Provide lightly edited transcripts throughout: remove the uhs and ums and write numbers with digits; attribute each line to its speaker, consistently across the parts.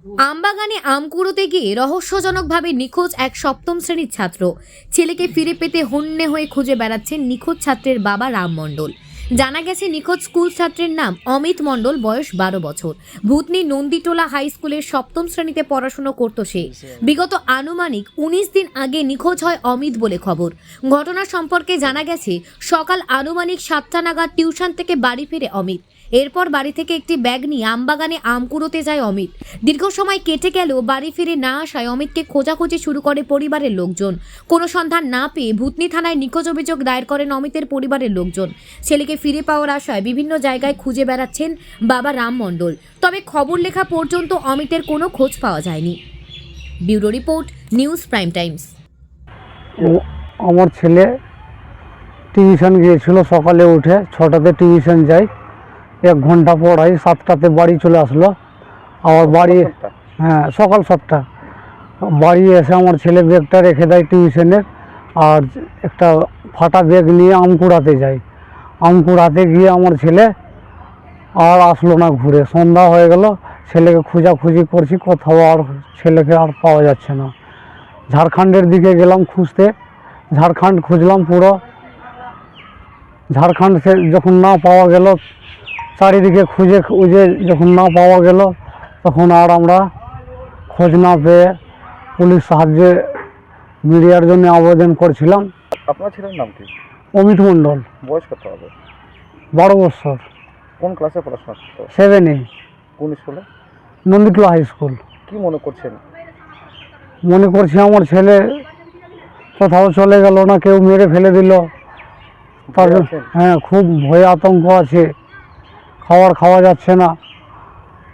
Speaker 1: আমবাগানে আম কুড়োতে গিয়ে রহস্যজনকভাবে নিখোঁজ এক সপ্তম শ্রেণীর ছাত্র। ছেলেকে ফিরে পেতে হন্যে হয়ে খুঁজে বেড়াচ্ছেন নিখোঁজ ছাত্রের বাবা রাম মণ্ডল। জানা গেছে নিখোঁজ স্কুল ছাত্রের নাম অমিত মণ্ডল, বয়স 12 বছর। ভূতনি নন্দীটোলা হাই স্কুলের সপ্তম শ্রেণীতে পড়াশোনা করত সে। বিগত আনুমানিক 19 দিন আগে নিখোঁজ হয় অমিত বলে খবর। ঘটনা সম্পর্কে জানা গেছে সকাল আনুমানিক 7টা নাগাদ টিউশন থেকে বাড়ি ফিরে অমিত। এরপর বাড়ি থেকে একটি ব্যাগ নিয়ে আমবাগানে আম কুড়োতে যায় অমিত। দীর্ঘ সময় কেটে গেলেও বাড়ি ফিরে না আসায় অমিতকে খোঁজাখুঁজি শুরু করে পরিবারের লোকজন। কোনো সন্ধান না পেয়ে ভূতনি থানায় নিখোঁজ অভিযোগ দায়ের করেন অমিতের পরিবারের লোকজন। ছেলেকে ফিরে পাওয়ার আশায় বিভিন্ন জায়গায় খুঁজে বেড়াচ্ছেন বাবা রাম মণ্ডল। তবে খবর লেখা পর্যন্ত অমিতের কোনো খোঁজ পাওয়া যায়নি। Bureau report, news prime Times.
Speaker 2: আমার ছেলে টিউশন গিয়েছিল, সকালে উঠে 6টাতে টিউশন যায়, 1 ঘন্টা পড়াই, 7টাতে বাড়ি চলে আসলো। আবার বাড়ি সকাল 7টা বাড়ি এসে আমার ছেলে ব্যাগটা রেখে দেয় টিউশনের, আর একটা ফাটা ব্যাগ নিয়ে আম কুড়াতে যায়। আম কুড়াতে গিয়ে আমার ছেলে আর আসলো না ঘুরে। সন্ধ্যা হয়ে গেল, ছেলেকে খোঁজাখুঁজি করছি, কোথাও আর ছেলেকে আর পাওয়া যাচ্ছে না। ঝাড়খণ্ডের দিকে গেলাম খুঁজতে, ঝাড়খণ্ড খুঁজলাম পুরো। ঝাড়খণ্ড সে যখন না পাওয়া গেল, চারিদিকে খুঁজে খুঁজে যখন না পাওয়া গেল, তখন আর আমরা খোঁজ না পেয়ে পুলিশ সাহায্যে মিডিয়ার জন্য আবেদন করছিলাম।
Speaker 3: আপনার ছেলের নাম কি?
Speaker 2: অমিত মণ্ডল,
Speaker 3: বয়স কত হবে?
Speaker 2: 12 বছর।
Speaker 3: কোন ক্লাসে পড়াশোনা করতো?
Speaker 2: 7-এ।
Speaker 3: কোন স্কুলে?
Speaker 2: নন্দীটোলা হাই স্কুল।
Speaker 3: কি মনে করছেন?
Speaker 2: মনে করছি আমার ছেলে কোথাও চলে গেল, না কেউ মেরে ফেলে দিল। তার
Speaker 3: ভয়ে আছেন?
Speaker 2: হ্যাঁ, খুব ভয় আতঙ্ক আছে, খাওয়া যাচ্ছে না।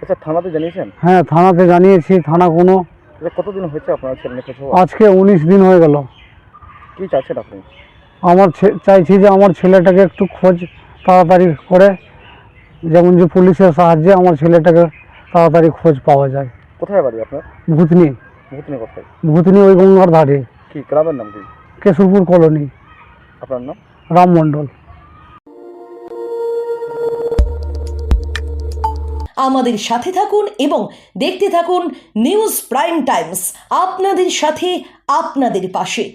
Speaker 3: আচ্ছা, থানাতে জানিয়েছেন?
Speaker 2: হ্যাঁ, থানাতে জানিয়েছি, থানা কোনো।
Speaker 3: আচ্ছা, কতদিন হয়েছে আপনার ছেলে নিখোঁজ হওয়া?
Speaker 2: আজকে 19 দিন হয়ে গেল।
Speaker 3: কি চাচ্ছেন আপনি?
Speaker 2: আমার চাইছি যে আমার ছেলেটাকে একটু খোঁজ তাড়াতাড়ি করে, যেমন যে পুলিশের সাহায্যে আমার ছেলেটাকে তাড়াতাড়ি খোঁজ পাওয়া যায়।
Speaker 3: কোথায় বাড়ি আপনার?
Speaker 2: ভূতনি।
Speaker 3: ভূতনি কোথায়?
Speaker 2: ভূতনি ওই গঙ্গার ধারে,
Speaker 3: কি গ্রামের নাম কি?
Speaker 2: কেশরপুর কলোনি।
Speaker 3: আপনার নাম?
Speaker 2: রাম মণ্ডল।
Speaker 4: আমাদের সাথে থাকুন এবং দেখতে থাকুন নিউজ প্রাইম টাইমস, আপনাদের সাথে, আপনাদের পাশে।